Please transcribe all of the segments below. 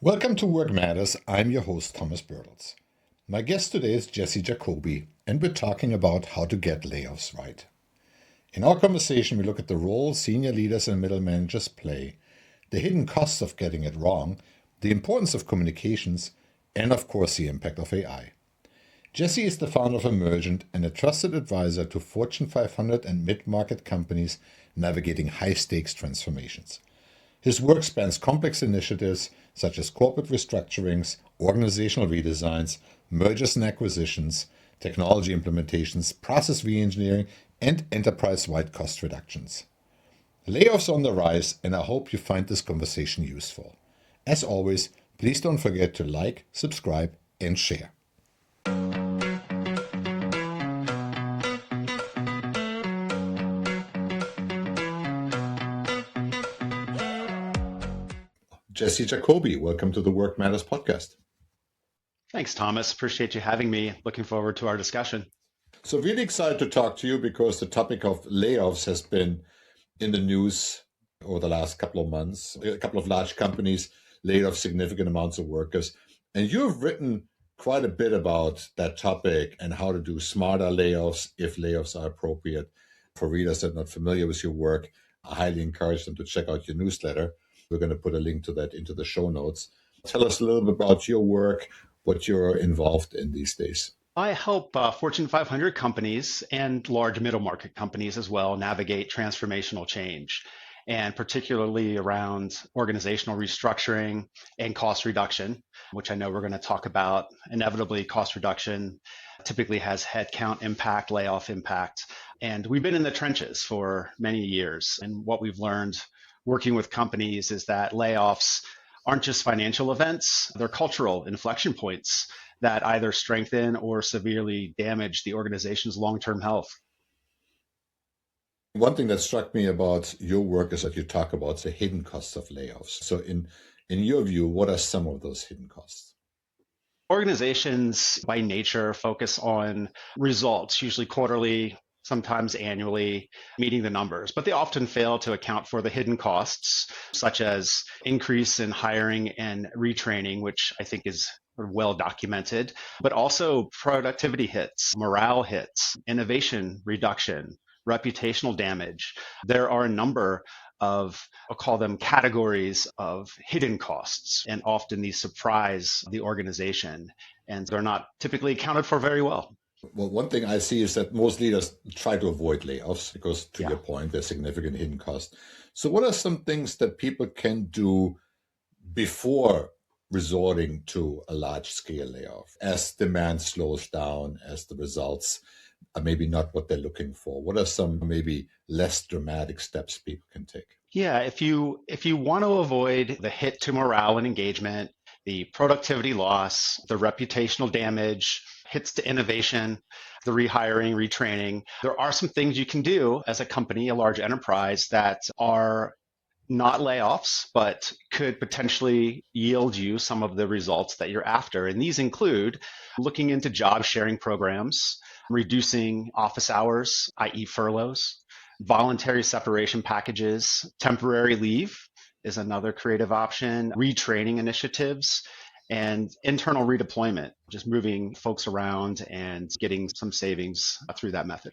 Welcome to Work Matters. I'm your host, Thomas Bertels. My guest today is Jesse Jacoby, and we're talking about how to get layoffs right. In our conversation, we look at the role senior leaders and middle managers play, the hidden costs of getting it wrong, the importance of communications, and of course, the impact of AI. Jesse is the founder of Emergent and a trusted advisor to Fortune 500 and mid-market companies navigating high-stakes transformations. His work spans complex initiatives such as corporate restructurings, organizational redesigns, mergers and acquisitions, technology implementations, process reengineering, and enterprise-wide cost reductions. Layoffs are on the rise, and I hope you find this conversation useful. As always, please don't forget to like, subscribe, and share. Jesse Jacoby, welcome to the Work Matters podcast. Thanks, Thomas. Appreciate you having me. Looking forward to our discussion. So really excited to talk to you because the topic of layoffs has been in the news over the last couple of months. A couple of large companies laid off significant amounts of workers. And you've written quite a bit about that topic and how to do smarter layoffs if layoffs are appropriate. For readers that are not familiar with your work, I highly encourage them to check out your newsletter. We're going to put a link to that into the show notes. Tell us a little bit about your work, what you're involved in these days. I help Fortune 500 companies and large middle market companies as well navigate transformational change, and particularly around organizational restructuring and cost reduction, which I know we're going to talk about. Inevitably, cost reduction typically has headcount impact, layoff impact. And we've been in the trenches for many years. And what we've learned working with companies is that layoffs aren't just financial events, they're cultural inflection points that either strengthen or severely damage the organization's long-term health. One thing that struck me about your work is that you talk about the hidden costs of layoffs. So in your view, what are some of those hidden costs? Organizations by nature focus on results, usually quarterly, sometimes annually, meeting the numbers, but they often fail to account for the hidden costs, such as increase in hiring and retraining, which I think is well documented, but also productivity hits, morale hits, innovation reduction, reputational damage. There are a number of, I'll call them categories of hidden costs, and often these surprise the organization, and they're not typically accounted for very well. Well, one thing I see is that most leaders try to avoid layoffs because, to your point, there's significant hidden costs. So what are some things that people can do before resorting to a large-scale layoff as demand slows down, as the results are maybe not what they're looking for? What are some maybe less dramatic steps people can take? Yeah, if you want to avoid the hit to morale and engagement, the productivity loss, the reputational damage, hits to innovation, the rehiring, retraining, there are some things you can do as a company, a large enterprise, that are not layoffs, but could potentially yield you some of the results that you're after. And these include looking into job sharing programs, reducing office hours, i.e. furloughs, voluntary separation packages, temporary leave is another creative option, retraining initiatives, and internal redeployment, just moving folks around and getting some savings through that method.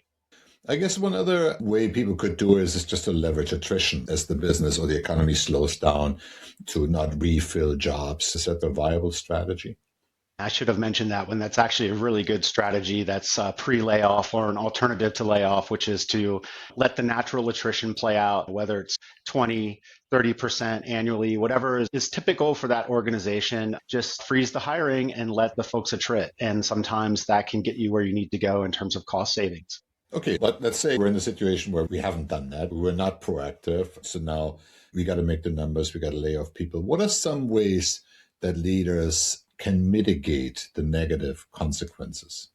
I guess one other way people could do it is just to leverage attrition as the business or the economy slows down to not refill jobs. Is that a viable strategy? I should have mentioned that one. That's actually a really good strategy that's pre-layoff or an alternative to layoff, which is to let the natural attrition play out, whether it's 20, 30% annually, whatever is typical for that organization. Just freeze the hiring and let the folks attrit. And sometimes that can get you where you need to go in terms of cost savings. Okay, but let's say we're in a situation where we haven't done that. We're not proactive. So now we got to make the numbers. We got to lay off people. What are some ways that leaders can mitigate the negative consequences?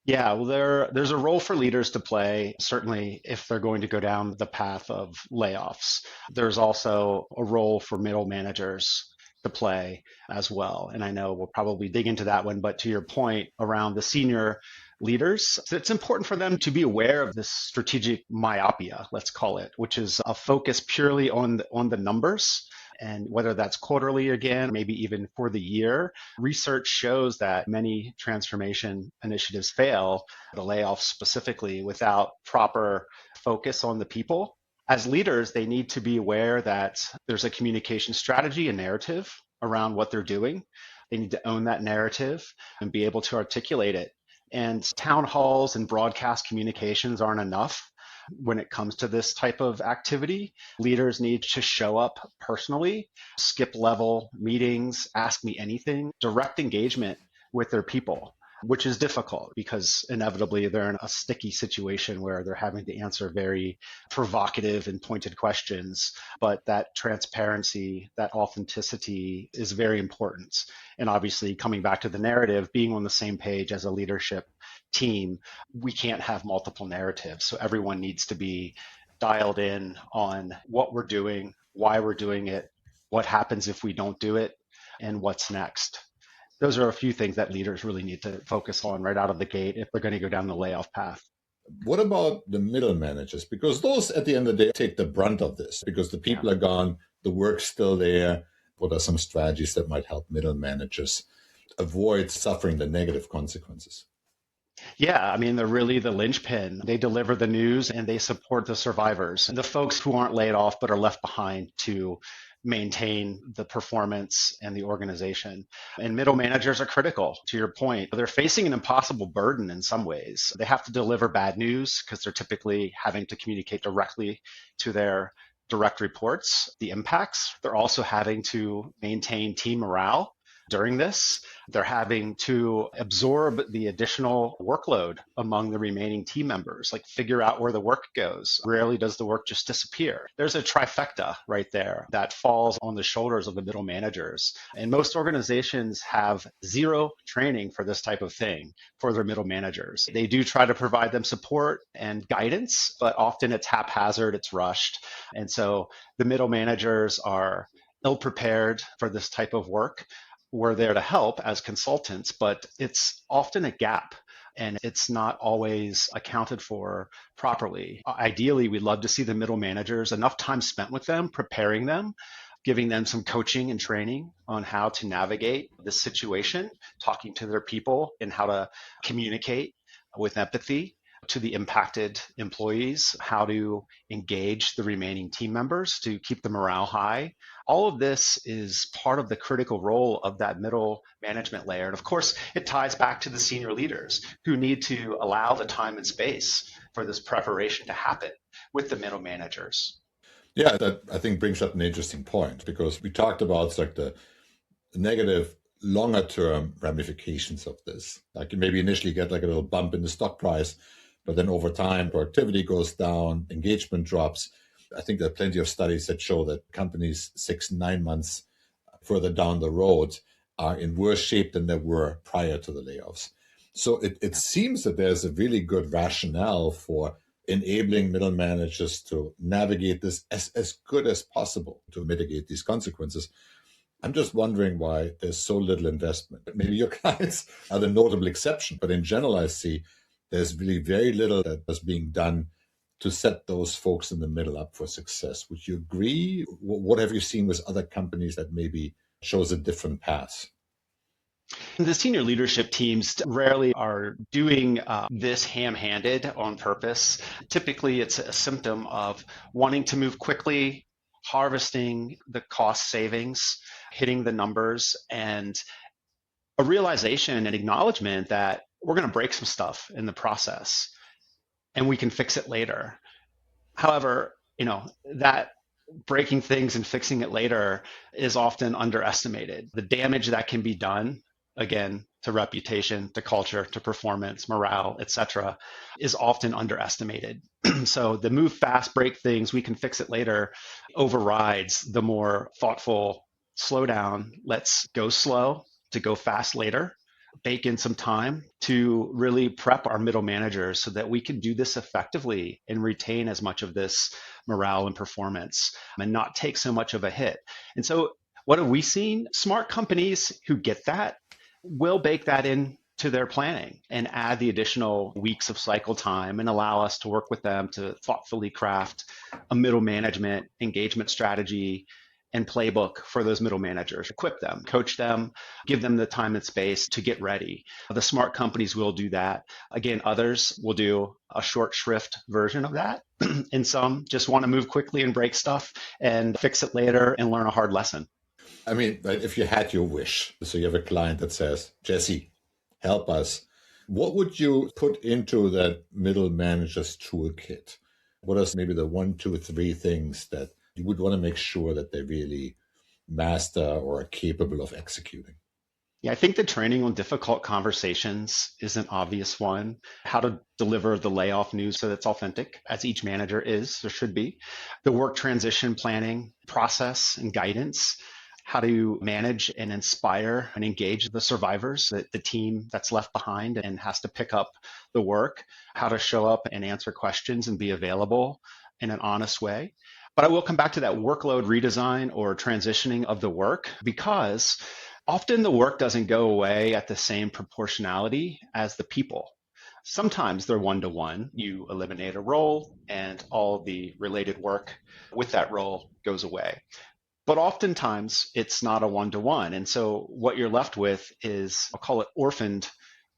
Yeah, well, there's a role for leaders to play, certainly if they're going to go down the path of layoffs. There's also a role for middle managers to play as well. And I know we'll probably dig into that one, but to your point around the senior leaders, it's important for them to be aware of this strategic myopia, let's call it, which is a focus purely on the numbers And whether that's quarterly again, maybe even for the year, research shows that many transformation initiatives fail, the layoffs specifically, without proper focus on the people. As leaders, they need to be aware that there's a communication strategy and narrative around what they're doing. They need to own that narrative and be able to articulate it. And town halls and broadcast communications aren't enough when it comes to this type of activity. Leaders need to show up personally, skip level meetings, ask me anything, direct engagement with their people, which is difficult because inevitably they're in a sticky situation where they're having to answer very provocative and pointed questions. But that transparency, that authenticity is very important. And obviously, coming back to the narrative, being on the same page as a leadership team, we can't have multiple narratives. So everyone needs to be dialed in on what we're doing, why we're doing it, what happens if we don't do it, and what's next. Those are a few things that leaders really need to focus on right out of the gate if they're going to go down the layoff path. What about the middle managers? Because those, at the end of the day, take the brunt of this because the people are gone, the work's still there. What are some strategies that might help middle managers avoid suffering the negative consequences? Yeah, I mean, they're really the linchpin. They deliver the news and they support the survivors, the folks who aren't laid off but are left behind to maintain the performance and the organization. And middle managers are critical, to your point. They're facing an impossible burden in some ways. They have to deliver bad news because they're typically having to communicate directly to their direct reports, the impacts. They're also having to maintain team morale during this. They're having to absorb the additional workload among the remaining team members, like figure out where the work goes. Rarely does the work just disappear. There's a trifecta right there that falls on the shoulders of the middle managers. And most organizations have zero training for this type of thing for their middle managers. They do try to provide them support and guidance, but often it's haphazard, it's rushed. And so the middle managers are ill prepared for this type of work. We're there to help as consultants, but it's often a gap and it's not always accounted for properly. Ideally, we'd love to see the middle managers, enough time spent with them, preparing them, giving them some coaching and training on how to navigate this situation, talking to their people and how to communicate with empathy to the impacted employees, how to engage the remaining team members to keep the morale high. All of this is part of the critical role of that middle management layer. And of course, it ties back to the senior leaders who need to allow the time and space for this preparation to happen with the middle managers. Yeah, that I think brings up an interesting point because we talked about like the negative longer term ramifications of this. Like you maybe initially get like a little bump in the stock price, but then over time, productivity goes down, engagement drops. I think there are plenty of studies that show that companies 6, 9 months further down the road are in worse shape than they were prior to the layoffs. So it seems that there's a really good rationale for enabling middle managers to navigate this as good as possible to mitigate these consequences. I'm just wondering why there's so little investment. Maybe your clients are the notable exception, but in general, I see there's really very little that is being done to set those folks in the middle up for success. Would you agree? What have you seen with other companies that maybe shows a different path? The senior leadership teams rarely are doing this ham-handed on purpose. Typically, it's a symptom of wanting to move quickly, harvesting the cost savings, hitting the numbers, and a realization and acknowledgement that we're going to break some stuff in the process and we can fix it later. However, that breaking things and fixing it later is often underestimated. The damage that can be done, again, to reputation, to culture, to performance, morale, etc., is often underestimated. So the move fast, break things, we can fix it later overrides the more thoughtful slow down. Let's go slow to go fast later. Bake in some time to really prep our middle managers so that we can do this effectively and retain as much of this morale and performance and not take so much of a hit. And so what have we seen? Smart companies who get that will bake that in to their planning and add the additional weeks of cycle time and allow us to work with them to thoughtfully craft a middle management engagement strategy and playbook for those middle managers. Equip them, coach them, give them the time and space to get ready. The smart companies will do that. Again, others will do a short shrift version of that. And some just want to move quickly and break stuff and fix it later and learn a hard lesson. I mean, right, if you had your wish, so you have a client that says, Jesse, help us. What would you put into that middle manager's toolkit? What are maybe the 1, 2, 3 things that you would want to make sure that they really master or are capable of executing? Yeah, I think the training on difficult conversations is an obvious one. How to deliver the layoff news so that's authentic, as each manager is or should be. The work transition planning process and guidance. How to manage and inspire and engage the survivors, the team that's left behind and has to pick up the work. How to show up and answer questions and be available in an honest way. But I will come back to that workload redesign or transitioning of the work, because often the work doesn't go away at the same proportionality as the people. Sometimes they're one-to-one. You eliminate a role and all the related work with that role goes away. But oftentimes it's not a one-to-one. And so what you're left with is, I'll call it orphaned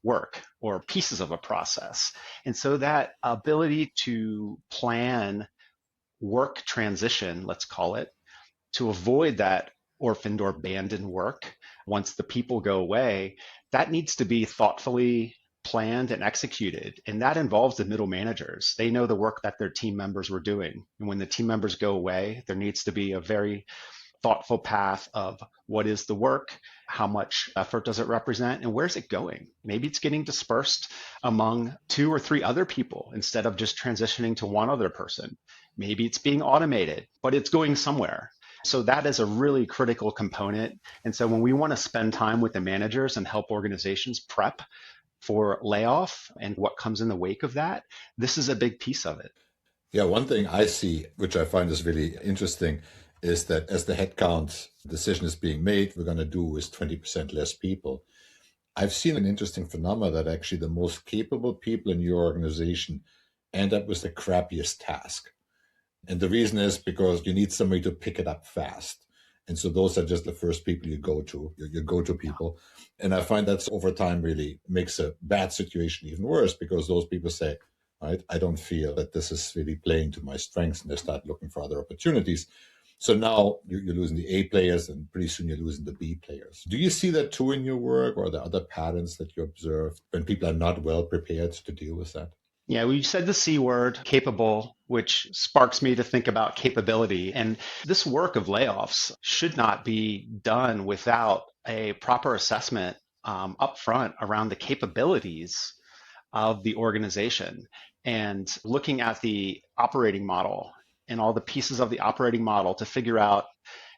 work or pieces of a process. And so that ability to plan work transition, let's call it, to avoid that orphaned or abandoned work once the people go away, that needs to be thoughtfully planned and executed. And that involves the middle managers. They know the work that their team members were doing. And when the team members go away, there needs to be a very thoughtful path of what is the work, how much effort does it represent, and where's it going? Maybe it's getting dispersed among 2 or 3 other people instead of just transitioning to one other person. Maybe it's being automated, but it's going somewhere. So that is a really critical component. And so when we want to spend time with the managers and help organizations prep for layoff and what comes in the wake of that, this is a big piece of it. Yeah, one thing I see, which I find is really interesting, is that as the headcount decision is being made, we're going to do with 20% less people. I've seen an interesting phenomenon that actually the most capable people in your organization end up with the crappiest task. And the reason is because you need somebody to pick it up fast. And so those are just the first people you go to, your go-to people. And I find that over time really makes a bad situation even worse, because those people say, right, I don't feel that this is really playing to my strengths, and they start looking for other opportunities. So now you're losing the A players, and pretty soon you're losing the B players. Do you see that too in your work, or are there other patterns that you observe when people are not well prepared to deal with that? Yeah, we said the C word, capable, which sparks me to think about capability. And this work of layoffs should not be done without a proper assessment up front around the capabilities of the organization and looking at the operating model and all the pieces of the operating model to figure out,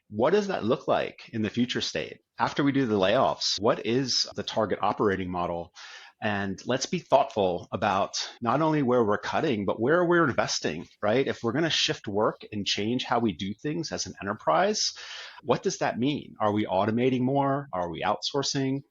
what does that look like in the future state? After we do the layoffs, what is the target operating model? And let's be thoughtful about not only where we're cutting, but where we're investing, right? If we're going to shift work and change how we do things as an enterprise, what does that mean? Are we automating more? Are we outsourcing?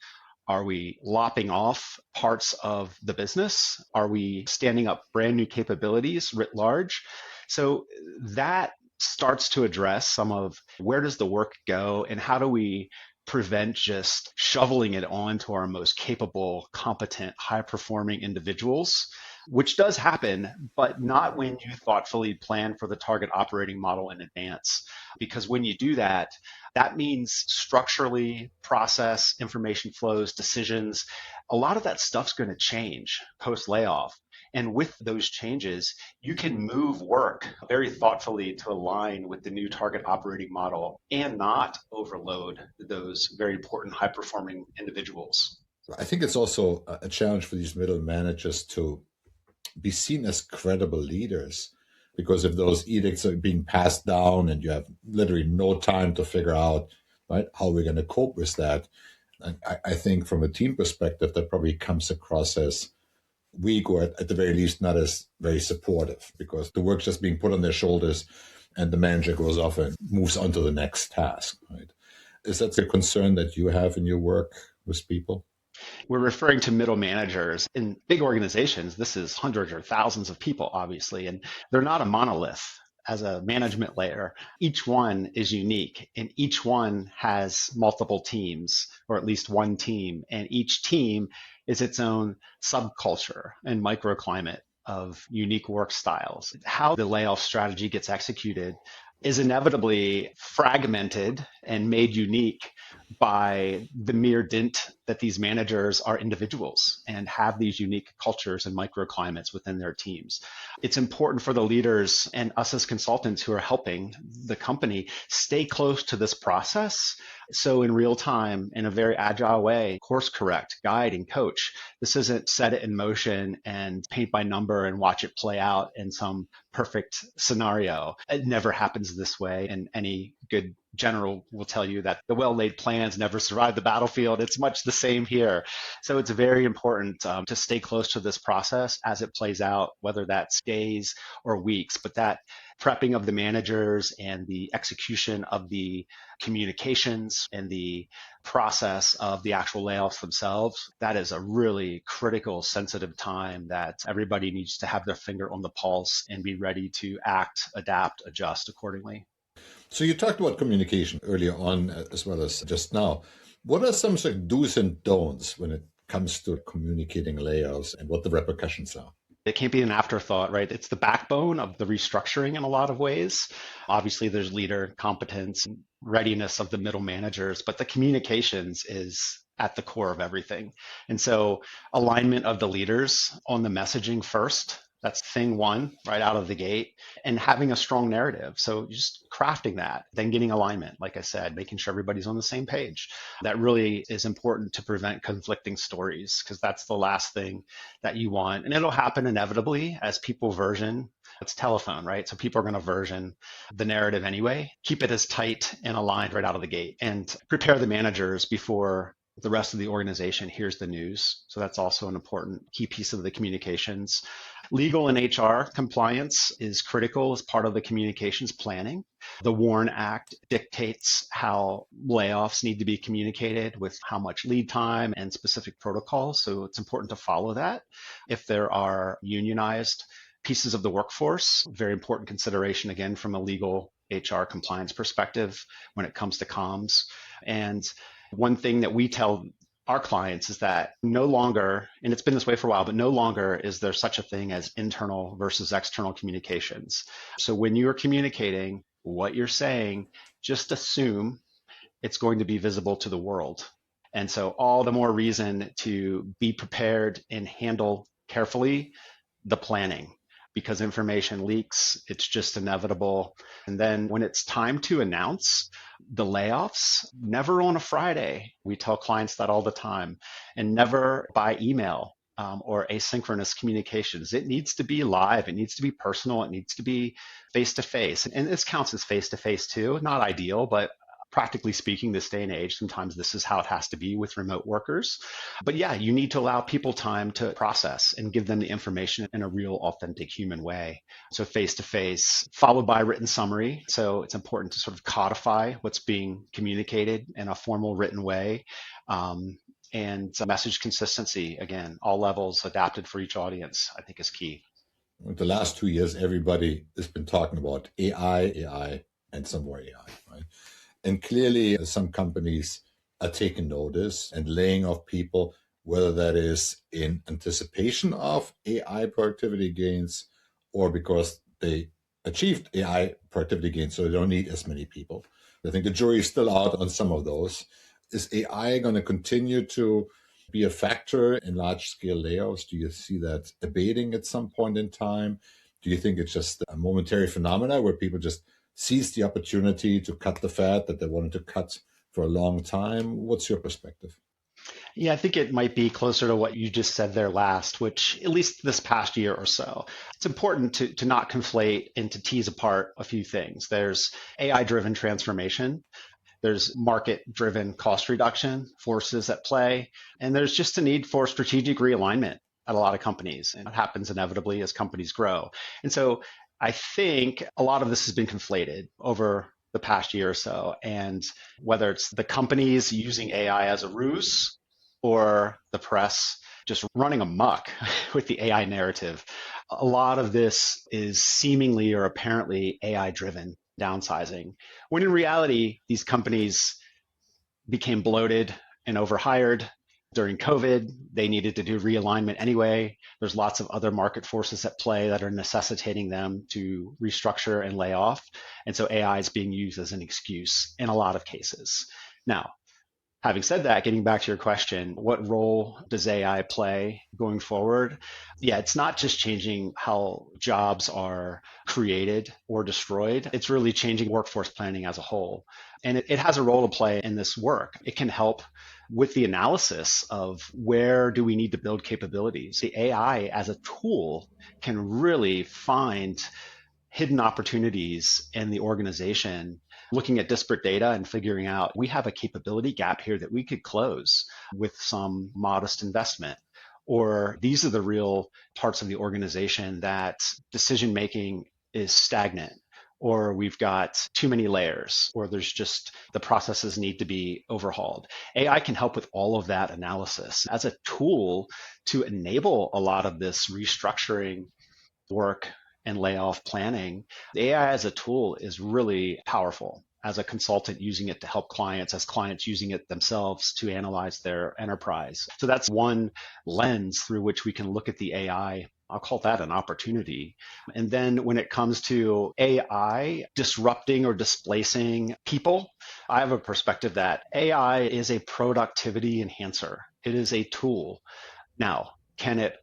Are we lopping off parts of the business? Are we standing up brand new capabilities writ large? So that starts to address some of, where does the work go and how do we prevent just shoveling it onto our most capable, competent, high-performing individuals, which does happen, but not when you thoughtfully plan for the target operating model in advance. Because when you do that, that means structurally process, information flows, decisions. A lot of that stuff's going to change post-layoff. And with those changes, you can move work very thoughtfully to align with the new target operating model and not overload those very important high performing individuals. I think it's also a challenge for these middle managers to be seen as credible leaders, because if those edicts are being passed down and you have literally no time to figure out, right, how we're going to cope with that, I think from a team perspective, that probably comes across as weak, or at the very least not as very supportive, because the work's just being put on their shoulders and the manager goes off and moves on to the next task, right? Is that a concern that you have in your work with people? We're referring to middle managers. In big organizations, this is hundreds or thousands of people, obviously, and they're not a monolith. as a management layer, each one is unique and each one has multiple teams, or at least one team, and each team is its own subculture and microclimate of unique work styles. How the layoff strategy gets executed is inevitably fragmented and made unique by the mere dint that these managers are individuals and have these unique cultures and microclimates within their teams. It's important for the leaders and us as consultants who are helping the company stay close to this process. So in real time, in a very agile way, course correct, guide, and coach. This isn't set it in motion and paint by number and watch it play out in some perfect scenario. It never happens this way. And any good general will tell you that the well-laid plans never survive the battlefield. It's much the same here. So it's very important to stay close to this process as it plays out, whether that's days or weeks. But that prepping of the managers and the execution of the communications and the process of the actual layoffs themselves, that is a really critical, sensitive time that everybody needs to have their finger on the pulse and be ready to act, adapt, adjust accordingly. So you talked about communication earlier on as well as just now. What are some sort of do's and don'ts when it comes to communicating layoffs and what the repercussions are? It can't be an afterthought, right? It's the backbone of the restructuring in a lot of ways. Obviously, there's leader competence and readiness of the middle managers, but the communications is at the core of everything. And so alignment of the leaders on the messaging first. That's thing one right out of the gate, and having a strong narrative. So just crafting that, then getting alignment, like I said, making sure everybody's on the same page. That really is important to prevent conflicting stories, because that's the last thing that you want. And it'll happen inevitably as people version. It's telephone, right? So people are going to version the narrative anyway. Keep it as tight and aligned right out of the gate, and prepare the managers before the rest of the organization hears the news. So that's also an important key piece of the communications. Legal and HR compliance is critical as part of the communications planning. The WARN Act dictates how layoffs need to be communicated with how much lead time and specific protocols. So it's important to follow that. If there are unionized pieces of the workforce, very important consideration again from a legal HR compliance perspective when it comes to comms. And one thing that we tell our clients is that no longer, and it's been this way for a while, but no longer is there such a thing as internal versus external communications. So when you're communicating what you're saying, just assume it's going to be visible to the world. And so all the more reason to be prepared and handle carefully the planning, because information leaks, it's just inevitable. And then when it's time to announce the layoffs, never on a Friday. We tell clients that all the time, and never by email or asynchronous communications. It needs to be live. It needs to be personal. It needs to be face to face. And this counts as face to face too. Not ideal, but practically speaking, this day and age, sometimes this is how it has to be with remote workers. But yeah, you need to allow people time to process and give them the information in a real, authentic human way. So face to face, followed by a written summary. So it's important to sort of codify what's being communicated in a formal written way. And message consistency, again, all levels adapted for each audience, I think is key. The last 2 years, everybody has been talking about AI, and some more AI, right? And clearly, some companies are taking notice and laying off people, whether that is in anticipation of AI productivity gains or because they achieved AI productivity gains, so they don't need as many people. I think the jury is still out on some of those. Is AI going to continue to be a factor in large-scale layoffs? Do you see that abating at some point in time? Do you think it's just a momentary phenomena where people just seize the opportunity to cut the fat that they wanted to cut for a long time? What's your perspective? Yeah, I think it might be closer to what you just said there last, which at least this past year or so, it's important to not conflate and to tease apart a few things. There's AI-driven transformation. There's market-driven cost reduction forces at play, and there's just a need for strategic realignment at a lot of companies. And it happens inevitably as companies grow. And so I think a lot of this has been conflated over the past year or so. And whether it's the companies using AI as a ruse or the press just running amok with the AI narrative, A lot of this is seemingly or apparently AI driven downsizing, when in reality, these companies became bloated and overhired. During COVID, they needed to do realignment anyway. There's lots of other market forces at play that are necessitating them to restructure and lay off. And so AI is being used as an excuse in a lot of cases. Now, having said that, getting back to your question, what role does AI play going forward? Yeah, it's not just changing how jobs are created or destroyed. It's really changing workforce planning as a whole. And it has a role to play in this work. It can help with the analysis of where do we need to build capabilities. The AI as a tool can really find hidden opportunities in the organization, looking at disparate data and figuring out we have a capability gap here that we could close with some modest investment. Or these are the real parts of the organization that decision making is stagnant, or we've got too many layers, or there's just the processes need to be overhauled. AI can help with all of that analysis as a tool to enable a lot of this restructuring work and layoff planning. The AI as a tool is really powerful as a consultant using it to help clients, as clients using it themselves to analyze their enterprise. So that's one lens through which we can look at the AI. I'll call that an opportunity. And then when it comes to AI disrupting or displacing people, I have a perspective that AI is a productivity enhancer. It is a tool. Now, can it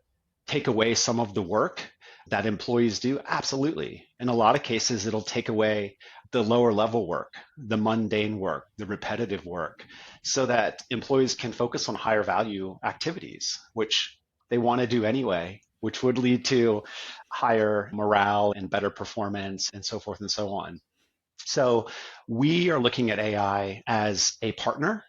take away some of the work that employees do? Absolutely. In a lot of cases, it'll take away the lower level work, the mundane work, the repetitive work, so that employees can focus on higher value activities, which they want to do anyway, which would lead to higher morale and better performance and so forth and so on. So we are looking at AI as a partner.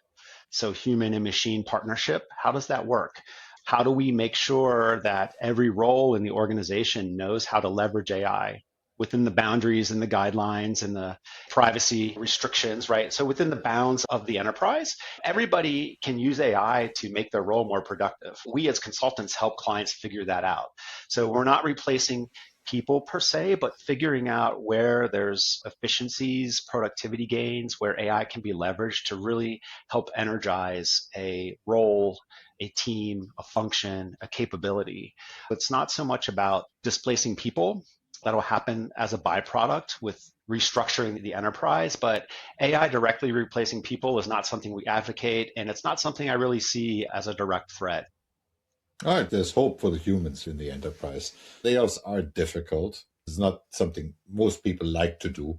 So human and machine partnership. How does that work? How do we make sure that every role in the organization knows how to leverage AI within the boundaries and the guidelines and the privacy restrictions, right? So within the bounds of the enterprise, everybody can use AI to make their role more productive. We as consultants help clients figure that out. So we're not replacing people per se, but figuring out where there's efficiencies, productivity gains, where AI can be leveraged to really help energize a role, a team, a function, a capability. It's not so much about displacing people. That'll happen as a byproduct with restructuring the enterprise, but AI directly replacing people is not something we advocate, and it's not something I really see as a direct threat. All right, there's hope for the humans in the enterprise. Layoffs are difficult. It's not something most people like to do,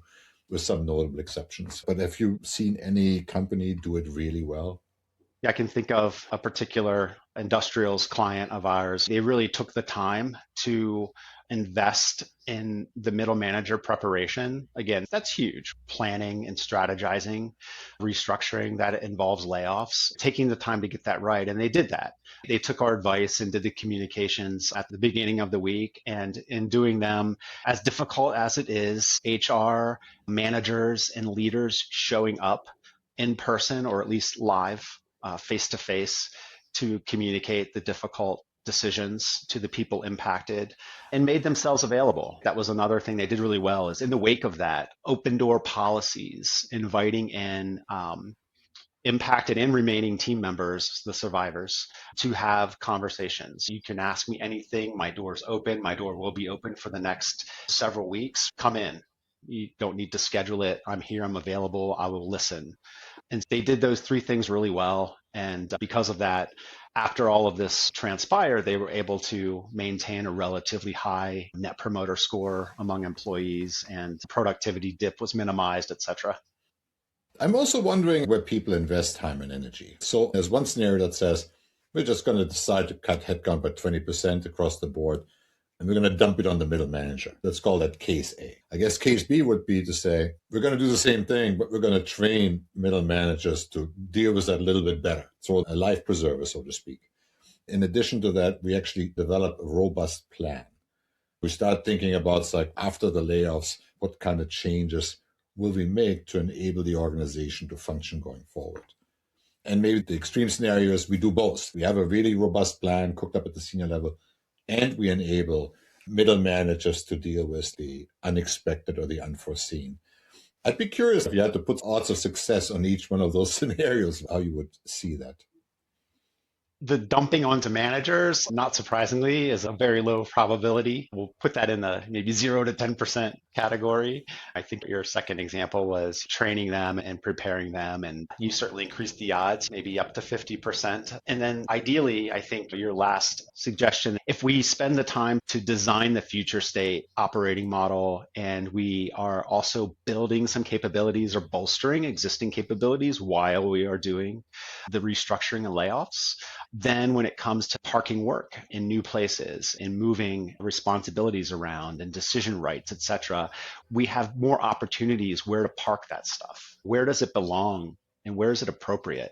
with some notable exceptions. But have you seen any company do it really well? I can think of a particular industrials client of ours. They really took the time to invest in the middle manager preparation. Again, that's huge. Planning and strategizing, restructuring that involves layoffs, taking the time to get that right. And they did that. They took our advice and did the communications at the beginning of the week. And in doing them, as difficult as it is, HR managers and leaders showing up in person or at least live face to face to communicate the difficult decisions to the people impacted and made themselves available. That was another thing they did really well, is in the wake of that, open door policies, inviting in impacted and remaining team members, the survivors, to have conversations. You can ask me anything. My door's open. My door will be open for the next several weeks. Come in. You don't need to schedule it. I'm here. I'm available. I will listen. And they did those three things really well. And because of that, after all of this transpired, they were able to maintain a relatively high net promoter score among employees, and productivity dip was minimized, et cetera. I'm also wondering where people invest time and energy. So there's one scenario that says, we're just going to decide to cut headcount by 20% across the board, and we're going to dump it on the middle manager. Let's call that case A. I guess case B would be to say, we're going to do the same thing, but we're going to train middle managers to deal with that a little bit better. So a life preserver, so to speak. In addition to that, we actually develop a robust plan. We start thinking about, like, after the layoffs, what kind of changes will we make to enable the organization to function going forward? And maybe the extreme scenario is we do both. We have a really robust plan cooked up at the senior level, and we enable middle managers to deal with the unexpected or the unforeseen. I'd be curious if you had to put odds of success on each one of those scenarios, how you would see that. The dumping onto managers, not surprisingly, is a very low probability. We'll put that in the maybe 0 to 10% category. I think your second example was training them and preparing them, and you certainly increased the odds, maybe up to 50%. And then ideally, I think your last suggestion, if we spend the time to design the future state operating model and we are also building some capabilities or bolstering existing capabilities while we are doing the restructuring and layoffs, then when it comes to parking work in new places and moving responsibilities around and decision rights, et cetera, we have more opportunities where to park that stuff. Where does it belong and where is it appropriate?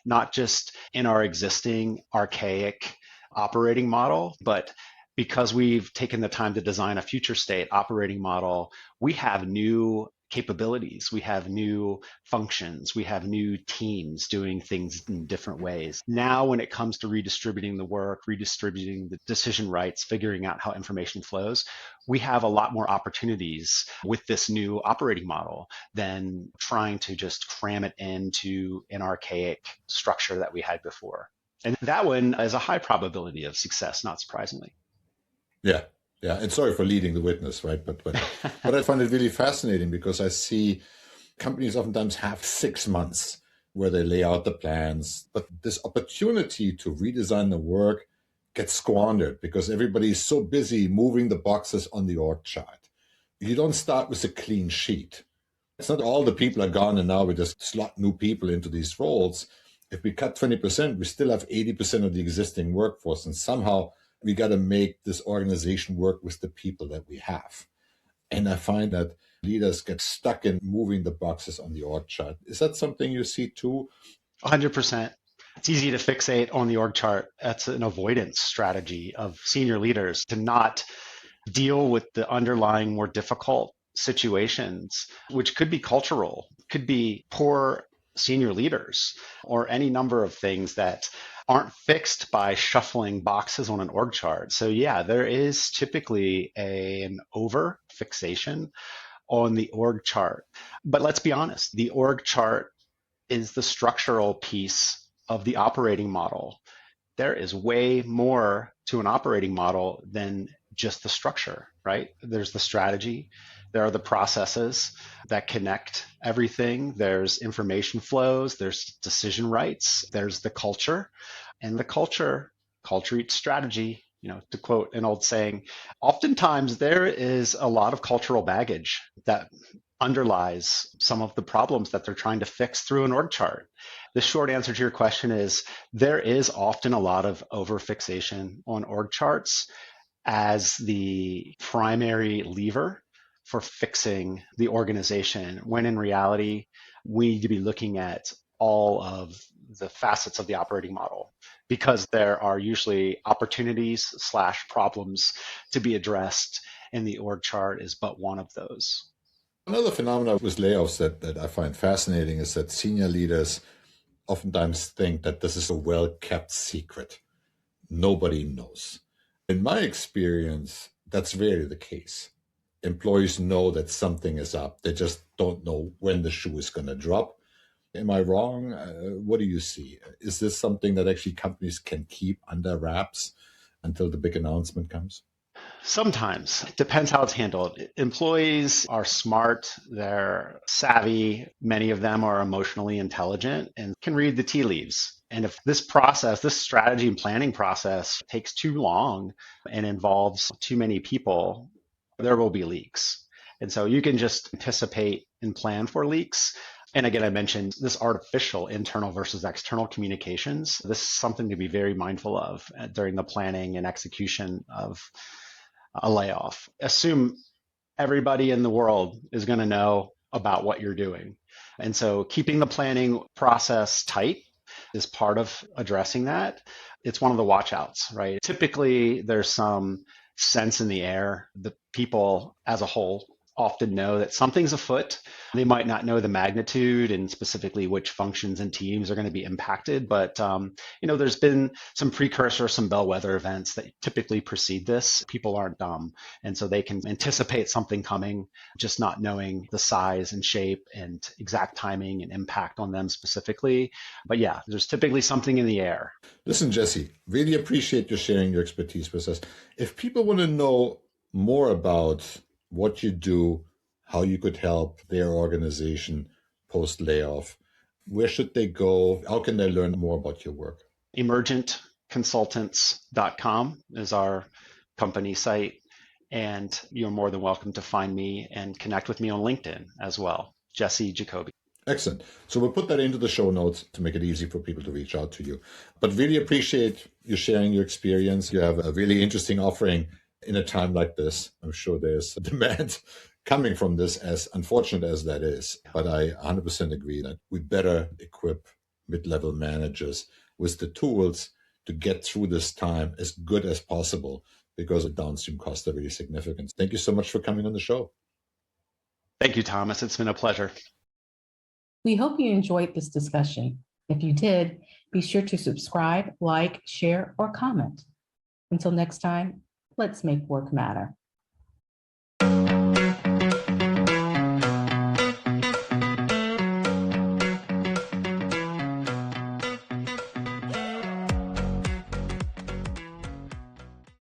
Not just in our existing archaic operating model, but because we've taken the time to design a future state operating model, we have new capabilities, we have new functions, we have new teams doing things in different ways. Now, when it comes to redistributing the work, redistributing the decision rights, figuring out how information flows, we have a lot more opportunities with this new operating model than trying to just cram it into an archaic structure that we had before. And that one is a high probability of success, not surprisingly. Yeah, yeah. And sorry for leading the witness, right? But I find it really fascinating because I see companies oftentimes have 6 months where they lay out the plans, but this opportunity to redesign the work gets squandered because everybody is so busy moving the boxes on the org chart. You don't start with a clean sheet. It's not all the people are gone and now we just slot new people into these roles. If we cut 20%, we still have 80% of the existing workforce. And somehow we got to make this organization work with the people that we have. And I find that leaders get stuck in moving the boxes on the org chart. Is that something you see too? 100%. It's easy to fixate on the org chart. That's an avoidance strategy of senior leaders to not deal with the underlying more difficult situations, which could be cultural, could be poor senior leaders, or any number of things that aren't fixed by shuffling boxes on an org chart. So yeah, there is typically an over fixation on the org chart. But let's be honest, the org chart is the structural piece of the operating model. There is way more to an operating model than just the structure, right? There's the strategy, there are the processes that connect everything, there's information flows, there's decision rights, there's the culture, and the culture eats strategy. To quote an old saying, oftentimes there is a lot of cultural baggage that underlies some of the problems that they're trying to fix through an org chart. The short answer to your question is there is often a lot of overfixation on org charts as the primary lever for fixing the organization, when in reality, we need to be looking at all of the facets of the operating model because there are usually opportunities / problems to be addressed, and the org chart is but one of those. Another phenomenon with layoffs that I find fascinating is that senior leaders oftentimes think that this is a well-kept secret. Nobody knows. In my experience, that's rarely the case. Employees know that something is up. They just don't know when the shoe is going to drop. Am I wrong? What do you see? Is this something that actually companies can keep under wraps until the big announcement comes? Sometimes. It depends how it's handled. Employees are smart, they're savvy, many of them are emotionally intelligent and can read the tea leaves. And if this strategy and planning process takes too long and involves too many people, there will be leaks. And so you can just anticipate and plan for leaks. And again, I mentioned this artificial internal versus external communications. This is something to be very mindful of during the planning and execution of a layoff. Assume everybody in the world is going to know about what you're doing. And so keeping the planning process tight is part of addressing that. It's one of the watch outs, right? Typically, there's some sense in the air that people as a whole often know that something's afoot. They might not know the magnitude and specifically which functions and teams are going to be impacted, but there's been some precursor, some bellwether events that typically precede this. People aren't dumb, and so they can anticipate something coming, just not knowing the size and shape and exact timing and impact on them specifically. But yeah, there's typically something in the air. Listen, Jesse, really appreciate you sharing your expertise with us. If people want to know more about what you do, how you could help their organization post layoff, where should they go? How can they learn more about your work? Emergentconsultants.com is our company site. And you're more than welcome to find me and connect with me on LinkedIn as well, Jesse Jacoby. Excellent. So we'll put that into the show notes to make it easy for people to reach out to you. But really appreciate you sharing your experience. You have a really interesting offering in a time like this. I'm sure there's a demand coming from this, as unfortunate as that is. But I 100% agree that we better equip mid-level managers with the tools to get through this time as good as possible, because the downstream costs are really significant. Thank you so much for coming on the show. Thank you, Thomas. It's been a pleasure. We hope you enjoyed this discussion. If you did, be sure to subscribe, like, share, or comment. Until next time, let's make work matter.